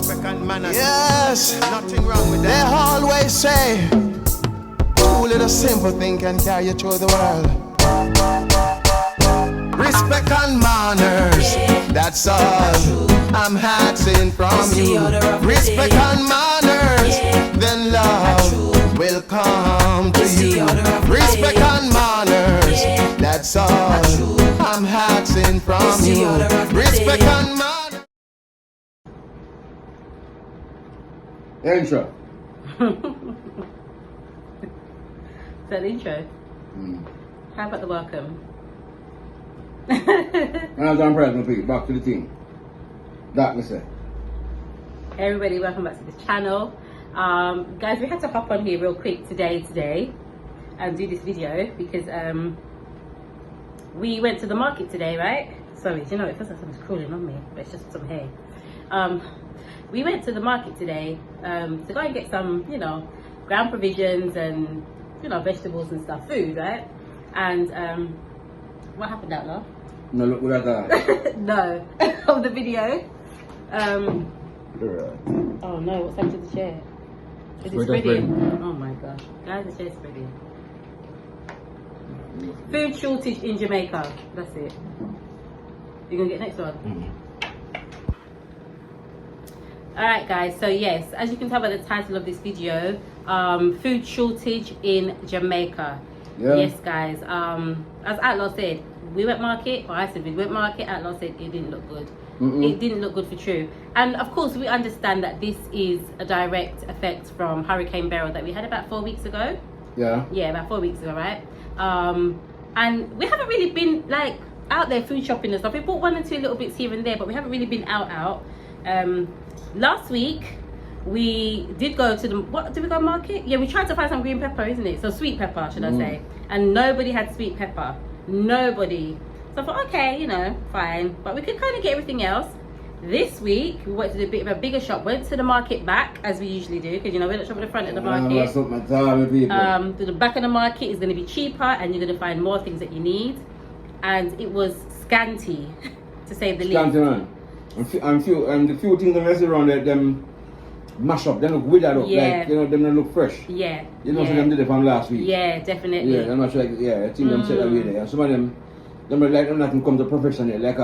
respect and manners. Yes, Nothing wrong with they that. always say, two little simple thing can carry you through the world. Respect and manners, that's all I'm asking from you. Respect and manners, then love will come to you. Respect and manners, that's all I'm asking from you. Respect and manners. Intro. Is that the intro? How about the welcome? I'm John President, please. Back to the team. That we say. Hey everybody, welcome back to the channel. Guys, we had to hop on here real quick today and do this video because we went to the market today, right? Sorry, do you know, it feels like something's crawling on me, but it's just some hair. We went to the market today to go and get some, you know, ground provisions and, you know, vegetables and stuff, food, right? And what happened out there? No, look at that. No, of the video. Oh no, what's happened to the chair? Is it spreading? Oh my gosh, guys, the chair's spreading. Food shortage in Jamaica. That's it. You gonna get next one? Alright guys, so yes, as you can tell by the title of this video, food shortage in Jamaica. Yeah. Yes guys, as Outlaw said, we went market, or I said we went market, Outlaw said it didn't look good. It didn't look good for True. And of course we understand that this is a direct effect from Hurricane Beryl that we had about 4 weeks ago. Yeah. Yeah, about 4 weeks ago, right? And we haven't really been like out there food shopping and stuff. We bought 1 or 2 little bits here and there, but we haven't really been out. Last week we did go to the, what did we go market? Yeah, we tried to find some green pepper, isn't it? So sweet pepper, should I say? And nobody had sweet pepper. Nobody. So I thought, okay, you know, fine, but we could kind of get everything else. This week we went to a bit of a bigger shop, went to the market back as we usually do, because you know we don't shop at the front of the market. To the back of the market is going to be cheaper and you're going to find more things that you need, and it was scanty to say the least. Scanty, man. And the few things that mess around there, them mash up, they look withered up, like, you know, them don't look fresh. Yeah. You know, so them did it from last week. Yeah, definitely. Yeah, I'm not sure, like, yeah, I think them set away there. And some of them like them nothing come to professional, like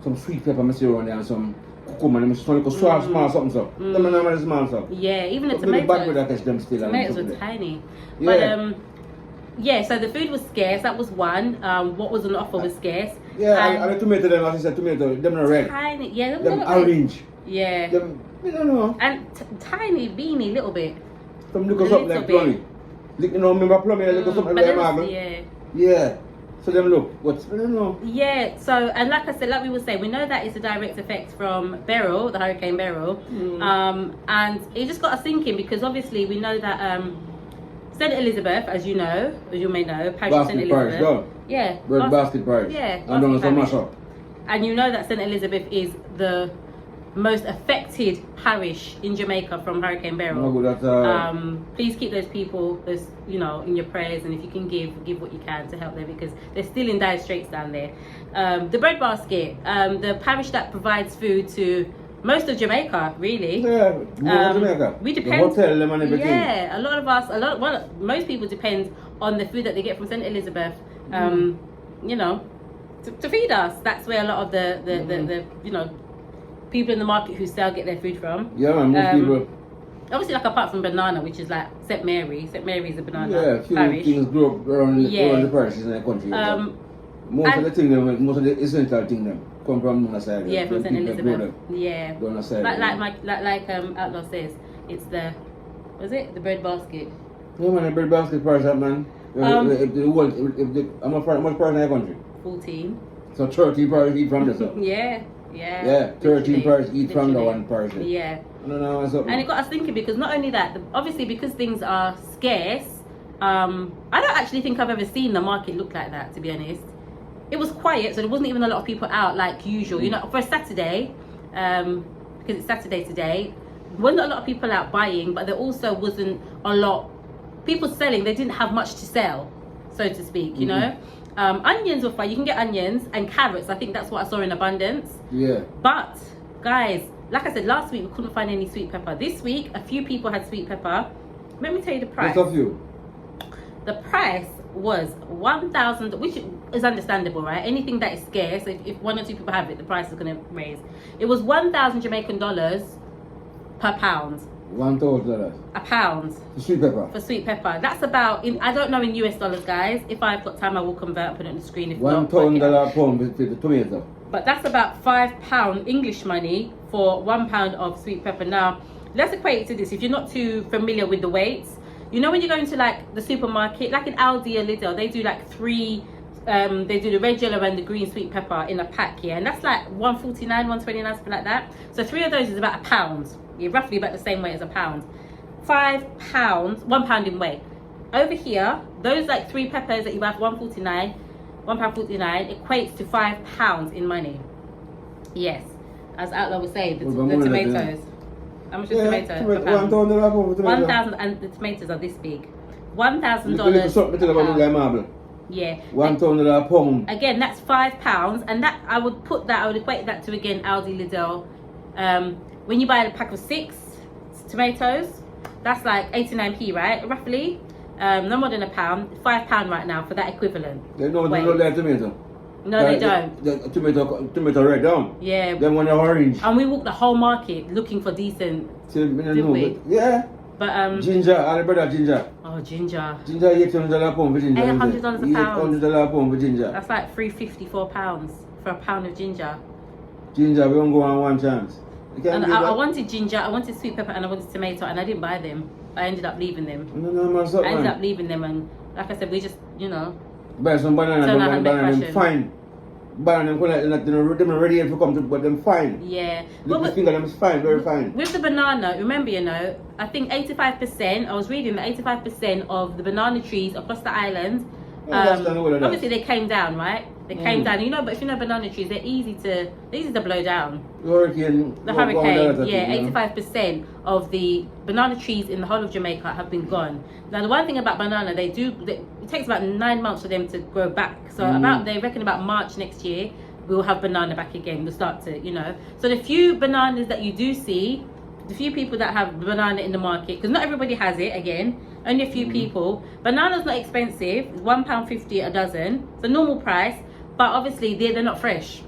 some sweet pepper mess around there and some cucumber, them small small something so. Them are normal small stuff. Yeah, even the But the back with tomatoes. that catch them still. Tomatoes were tiny. Yeah. But yeah, so the food was scarce. That was one. What was on offer was scarce. Yeah, and the tomato, them, as I said, tomato, them are red. Tiny, yeah, Them orange. Yeah. Them, I don't know. And tiny, beanie, little bit. Some look something like plummy. You know, remember plummy? Look something like marble. Yeah. Yeah. So them look, what? I don't know. Yeah. So, and like I said, like we were saying, we know that it's a direct effect from Beryl, the Hurricane Beryl, and it just got us thinking because obviously we know that St. Elizabeth, as you know, as you may know, parish of St. Elizabeth. Parish, yeah. Red basket parish. Yeah. And then some mash up. And you know that St. Elizabeth is the most affected parish in Jamaica from Hurricane Beryl. Please keep those people, you know, in your prayers, and if you can give what you can to help them because they're still in dire straits down there. The bread basket, the parish that provides food to most of Jamaica, really. Yeah, Jamaica. We depend. The hotel, them and everything. Yeah, a lot of us, most people depend on the food that they get from St. Elizabeth. You know, to feed us. That's where a lot of the you know, people in the market who sell get their food from. Yeah, man, most people. Obviously, like apart from banana, which is like St. Mary. St. Mary's a banana yeah, few parish. things grow up around the parishes in the country. Most of the things, most of the essential things, them come from the side. Yeah, from St. Elizabeth. Yeah. Like Outlaw says, it's the, was it the bread basket? Yeah, man, the bread basket parish, man. How much parish in the country? 14. So 13 parish eat from this. Yeah. Yeah, 13 parish eat from the one parish. Yeah. I don't know what's up. And it got us thinking because not only that, obviously because things are scarce, I don't actually think I've ever seen the market look like that, to be honest. It was quiet, so there wasn't even a lot of people out like usual. You know, for a Saturday, because it's Saturday today, wasn't a lot of people out buying, but there also wasn't a lot people selling. They didn't have much to sell, so to speak, you know. Onions were fine. You can get onions and carrots. I think that's what I saw in abundance. Yeah. But guys, like I said, last week we couldn't find any sweet pepper. This week, a few people had sweet pepper. Let me tell you the price. Just a few. The price was 1,000, which is understandable, right? Anything that is scarce, if one or two people have it, the price is going to raise. It was 1,000 Jamaican dollars per pound. $1,000. A pound. For sweet pepper. For sweet pepper. That's about, I don't know in US dollars, guys. If I've got time, I will convert and put it on the screen. If not, $1,000 pound with the tomato. But that's about £5 English money for 1 pound of sweet pepper. Now, let's equate it to this. If you're not too familiar with the weights, you know when you go into like the supermarket, like in Aldi or Lidl, they do like three, they do the red, yellow and the green sweet pepper in a pack, yeah? And that's like 149, 129, something like that. So 3 of those is about a pound. Yeah, roughly about the same weight as a pound. £5, £1 in weight. Over here, those like 3 peppers that you have, £1.49 equates to £5 in money. Yes, as Outlaw was saying, the tomatoes. How much is tomato? $1,000, and the tomatoes are this big. $1,000. Yeah. $1,000 pound. Again, that's £5, and that I would equate that to again Aldi, Lidl. When you buy a pack of 6 tomatoes, that's like 89p, right? Roughly. No more than a pound. £5 right now for that equivalent. They don't like tomato. No, they don't. The tomato red down. Yeah. Then when they're orange. And we walked the whole market looking for decent. Didn't we? Yeah. But ginger, all brother ginger. Oh, ginger. Ginger $800 pound for ginger. $800 a pound. $800 pound for ginger. That's like £354 for a pound of ginger. Ginger, we don't go on one chance. And I wanted ginger, I wanted sweet pepper, and I wanted tomato, and I didn't buy them. I ended up leaving them. And like I said, we just, buy some banana, them fine. Banana, them ready to come to, but them fine. Yeah. The finger them is fine, very fine. With the banana, remember, I think 85%, I was reading that 85% of the banana trees across the island, obviously they came down, right? They came down, but if you know banana trees, they're easy to blow down. The hurricane, 85% of the banana trees in the whole of Jamaica have been gone. Now the one thing about banana, it takes about 9 months for them to grow back. So they reckon about March next year, we'll have banana back again. We'll start to, So the few bananas that you do see, the few people that have banana in the market, because not everybody has it, again, only a few people. Banana's not expensive, it's £1.50 a dozen. It's a normal price, but obviously they're not fresh.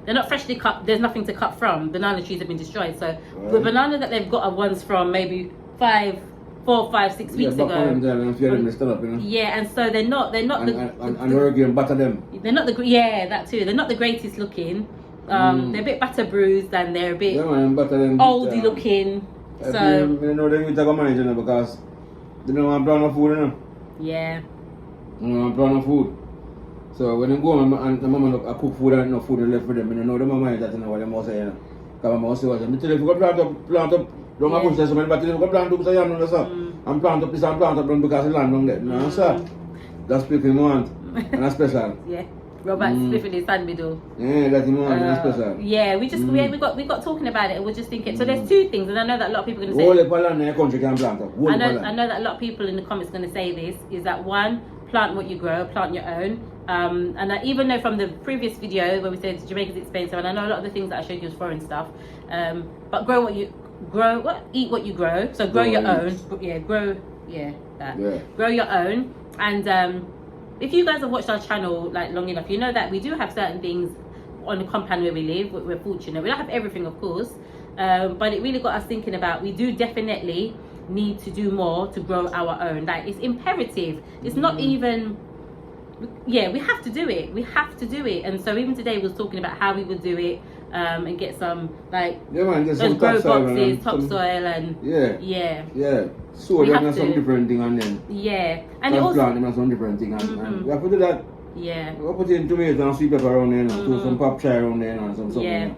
They're not freshly cut, there's nothing to cut from. Banana trees have been destroyed. So the banana that they've got are ones from maybe 4, 5, 6 weeks ago. Yeah, and so they're not and hurricane butter them. They're not that too. They're not the greatest looking. They're a bit butter bruised and they're a bit oldie looking. So they know they need to go manage because they don't want brown food, Yeah. They don't want brown food. So when they go and the mama cook food and no food left for them, they know the mama is that what they must say, Because mama say what they tell you, if you go plant up, don't have to say but if you go plant up, say you know, sir. And plant up this and plant up because the land don't get. No, sir. That's people want. And that's special. Yeah. Robert Smith in his hand middle. Yeah, that's him one, that's special. Yeah, we got talking about it and we're just thinking, so there's 2 things, and I know that a lot of people are going to say... Whole land in your country can plant up. I know that a lot of people in the comments are going to say this, is that 1, plant what you grow, plant your own. And I even know from the previous video where we said Jamaica's expensive, and I know a lot of the things that I showed you was foreign stuff, but grow what you eat what you grow, so grow your own. Grow your own. And if you guys have watched our channel like long enough, you know that we do have certain things on the compound where we live. We're fortunate. We don't have everything, of course, but it really got us thinking about, we do definitely need to do more to grow our own. Like, it's imperative. It's not even... Yeah, we have to do it. And so even today we was talking about how we would do it, and get some those grow boxes, topsoil, and so there's some different thing on them. Yeah, and also plant them some different thing, and we have to do that. Yeah, we put in tomato and sweet pepper around there, do some pop chai around there, and some something.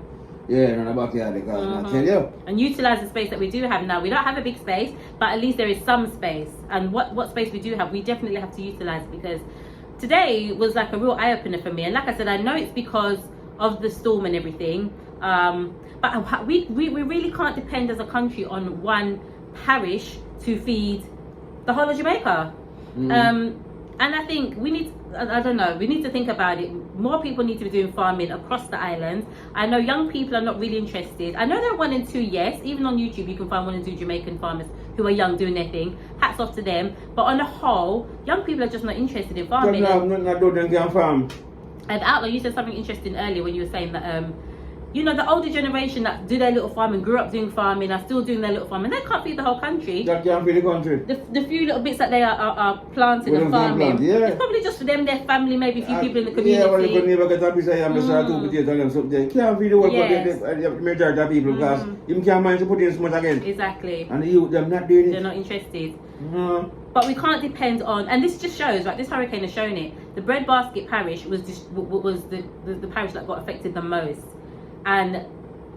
Yeah, in the backyard, because I tell you. And utilize the space that we do have now. We don't have a big space, but at least there is some space. And what space we do have, we definitely have to utilize it, because today was like a real eye-opener for me. And like I said, I know it's because of the storm and everything, but we really can't depend as a country on one parish to feed the whole of Jamaica. And I think we need to think about it more people need to be doing farming across the island. I know young people are not really interested. I know there are 1 and 2, yes. Even on YouTube, you can find 1 and 2 Jamaican farmers who are young doing their thing. Hats off to them. But on the whole, young people are just not interested in farming. Not do them can farm. And Outlaw, you said something interesting earlier when you were saying that you know, the older generation that do their little farming, grew up doing farming, are still doing their little farming. They can't feed the whole country. That can't feed the country. The few little bits that they are planting and farming, it's probably just for them, their family, maybe a few people in the community. Yeah, well, they could never get a piece of yam, just 2 potatoes and them something. Can't feed the whole the majority of people because you can't manage to put in so much again. Exactly. And the youth, they're not doing it. They're not interested. But we can't depend on, and this just shows, right, this hurricane has shown it. The breadbasket parish was the parish that got affected the most. And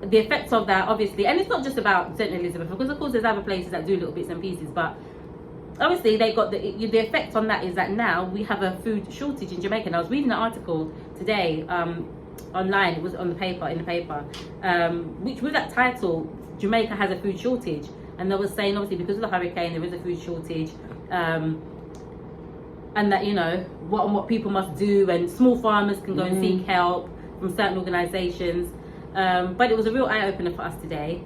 the effects of that, obviously, and it's not just about St. Elizabeth, because of course there's other places that do little bits and pieces, but obviously they got the effect on that is that now we have a food shortage in Jamaica. And I was reading an article today online, it was on the paper, which with that title, Jamaica has a food shortage, and they were saying obviously because of the hurricane there is a food shortage, and that, you know, what people must do, and small farmers can go and seek help from certain organisations. But it was a real eye-opener for us today.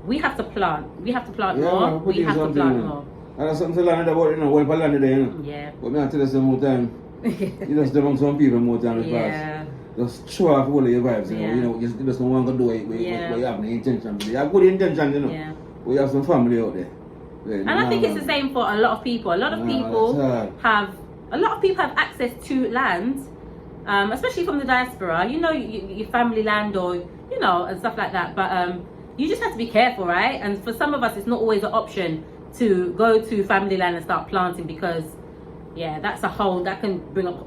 We have to plant. We have to plant more. We have to plant more. And that's something to learn about, you know, what land today, you know. Yeah. But me I tell you some more time. You just among some people more time Yeah. just show off all of your vibes, you know. You know, you just don't want to do it where you have no intention. You have good intention, you know. Yeah. But you have some family out there. And I think it's the same for a lot of people. A lot of people have access to land, especially from the diaspora. You know, your family land or, you know, and stuff like that. But you just have to be careful, right? And for some of us, it's not always an option to go to family land and start planting, because, yeah, that's a whole, that can bring up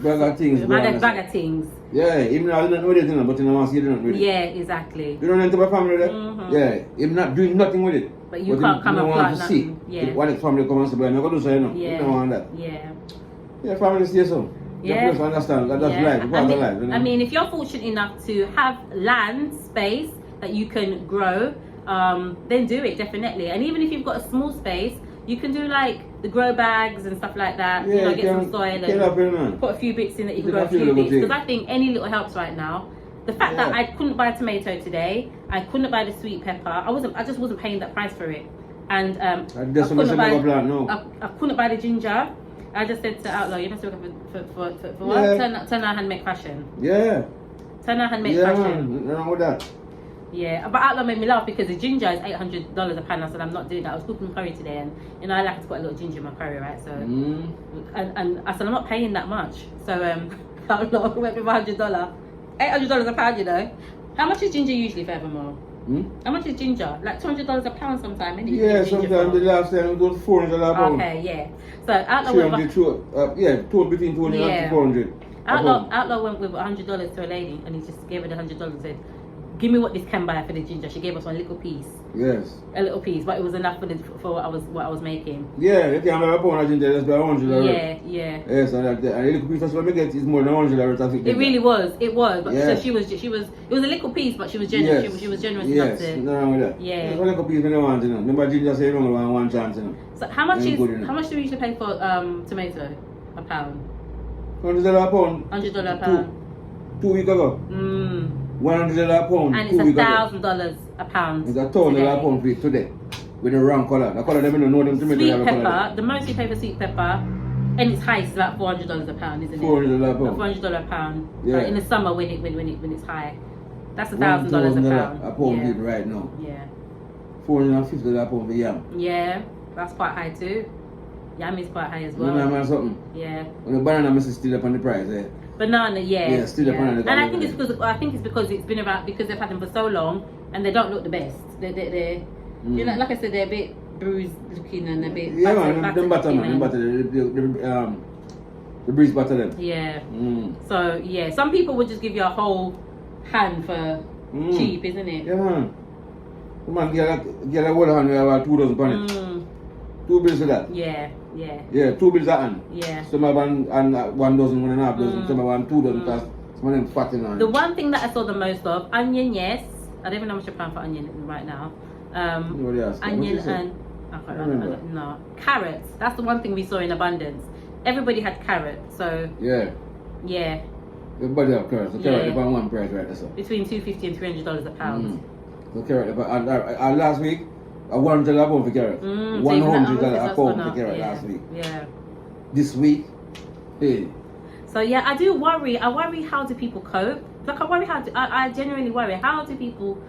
bag of things. Bag of things. Yeah, even though I don't know it, you know, but you know, you don't really. Yeah, exactly. You don't enter my family there? Yeah, even not doing nothing with it. But you can't come and plant nothing. Yeah. What the family come and say, but I'm not going to say, you know. Yeah. You don't want that. Yeah. Yeah, family stay so. Yeah. You just understand that that's life, part of life, you know? I mean, if you're fortunate enough to have land space that you can grow, then do it, definitely. And even if you've got a small space, you can do like the grow bags and stuff like that. Yeah, you know, get some soil and put a few bits in that you can grow a few bits. Because I think any little helps right now. The fact that I couldn't buy a tomato today, I couldn't buy the sweet pepper. I just wasn't paying that price for it. And I couldn't buy the ginger. I just said to Outlaw, you must look for what? Turn our handmade fashion. Yeah. Turn our handmade fashion. Nothing wrong with that. Yeah, but Outlaw made me laugh because the ginger is $800 a pound. I said I'm not doing that. I was cooking curry today, and you know I like to put a little ginger in my curry, right? So, and I said I'm not paying that much. So Outlaw went with $100, $800 a pound. You know, how much is ginger usually for Evermore? How much is ginger? Like $200 a pound sometimes. Yeah, sometimes the last time it was $400 a pound. Okay, yeah. So Outlaw went between 200 and 400. Outlaw went with $100 to a lady, and he just gave her the $100 and said, "Give me what this can buy for the ginger." She gave us one little piece. Yes. A little piece, but it was enough for what I was making. Yeah, you can buy a pound of ginger, that's by $100. Yeah, yeah. Yes, and a little piece of what I get is more than $100. It really was. It was. But so she was. It was a little piece, but she was generous. Yes. She was generous enough to. Yes, nothing wrong with that. Yeah. That's a little piece when you want, you know. Remember ginger say you only want one chance, you know. So how much do we usually pay for tomato a pound? $100 a pound. $100 a pound. 2 weeks ago. $100 a pound. And it's $1,000 a pound. It's $1,000 a pound for it today. With the wrong color. The color them don't know them to make sweet the pepper. color. The most you pay for sweet pepper, and its highest is about $400 a pound, isn't it? $400 a pound. $400 a pound. Yeah. In the summer when it's high, that's $1,000 a pound. A pound right now. Yeah. $450 a pound for yam. Yeah, that's quite high too. Yam is quite high as well. Banana something. Yeah. When the banana is still up on the price, eh? Banana, yeah. Yeah, still up on the. And I think it's because it's been around because they've had them for so long and they don't look the best. They're you know, like I said, they're a bit bruised looking and a bit. Yeah, man, them butter, the breeze butter them. Yeah. So yeah, some people would just give you a whole hand for cheap, isn't it? Yeah, man. Come on, get a whole hand with about 2 dozen on it. 2 bills of that. Yeah, yeah. Yeah, 2 bills a hand. Yeah. Some of them and 1 dozen, 1.5 dozen. Some of them 2 dozen. Because some of them fat in on. The one thing that I saw the most of, onion, yes. I don't even know how much you're paying for onion right now. Onion and I can't remember. No, carrots. That's the one thing we saw in abundance. Everybody had carrots, so yeah. Everybody have carrots. The carrot Yeah. is on one price right there, so. Between $250 and $300 a pound. The carrot, last week, I $100 a pound for carrot. So even $100 that a has pound gone for up, carrot yeah. last week. Yeah. This week, hey. So yeah, I do worry. I worry how do people cope? Like I worry I genuinely worry how do people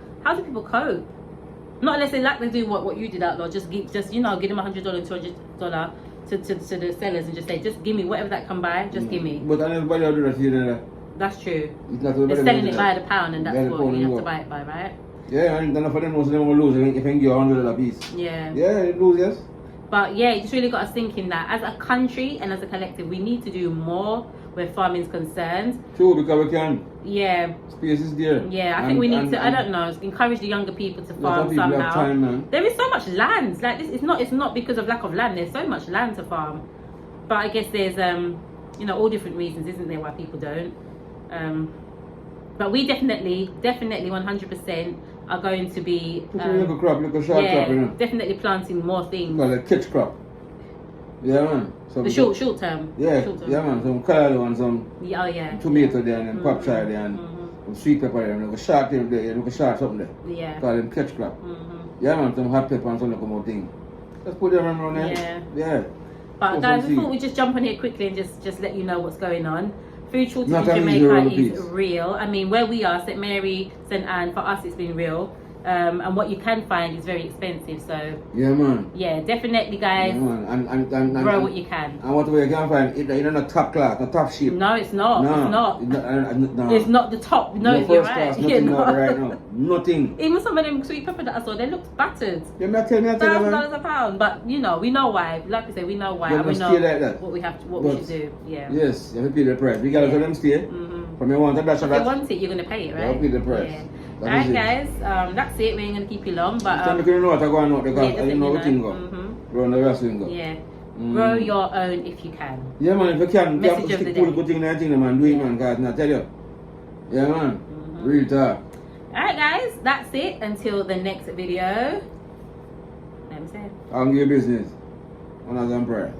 cope? Not unless they like to do what you did out there. Just give them $100, $200 to the sellers and just say, just give me whatever that come by, just give me. But everybody will do that here. That's true. They're They're selling it by the pound, and that's what you have to buy it by, right? Yeah, and then for them, most of them will lose if they give you $100 piece. Yeah. Yeah, they lose, yes. But yeah, it just really got us thinking that as a country and as a collective, we need to do more where farming is concerned. True, because we can. Yeah. Space is there. Yeah, I think we need to. I don't know. Encourage the younger people to farm people somehow. have time, man. There is so much land. Like this, it's not because of lack of land. There's so much land to farm. But I guess there's all different reasons, isn't there, why people don't. But we definitely 100% are going to be little crop, little short crop, you know. definitely planting more things. Call it catch crop. Yeah, man. The short term. Yeah, Short term. yeah, man. Some kale and some Oh yeah. tomato there and pop chard there and some sweet pepper there. And a short thing there, and a short something there. Yeah. Call them catch crop. Yeah, man. Some hot pepper and some little more thing. Let's put them around there. Yeah. Yeah. But guys, we thought we'd just jump on here quickly and just let you know what's going on. Food shortage Not in an easy Jamaica road is piece. real. I mean, where we are, St. Mary, St. Anne, for us it's been real. And what you can find is very expensive. So Yeah, man. yeah, definitely, guys, Yeah, man. And grow what you can. And what way you can find it, you know, not top class, not top shape. No, it's not. No, It's not. no. It's not the top. No, No you're first right. class, You're nothing not. right now. Nothing. Even some of them sweet pepper that I saw, they looked battered. Yeah, me tell you, man. $1,000 a pound, but we know why. Like I say, we know why, They and we must know stay like that. what we have, what But we should do. Yeah. Yes, you have to pay the price. Regardless of them stay. From your want to dash If of you that. want it, you're gonna pay it, right? I'll pay the price. Yeah. That Alright, is it. guys. That's it. We ain't gonna keep you long, but Tell me you know what I go on out because yeah, I just didn't know let what thing you go. know. Run the rest of go. Yeah. Grow your own if you can. Yeah, man, if you can, you Message have to of the stick to the day. good thing and thing, man. Do it, Yeah. man, guys. Now tell you. Yeah, man. Real talk. Alright, guys. That's it. Until the next video. Let me say. I'll give you business. Honors and prayer.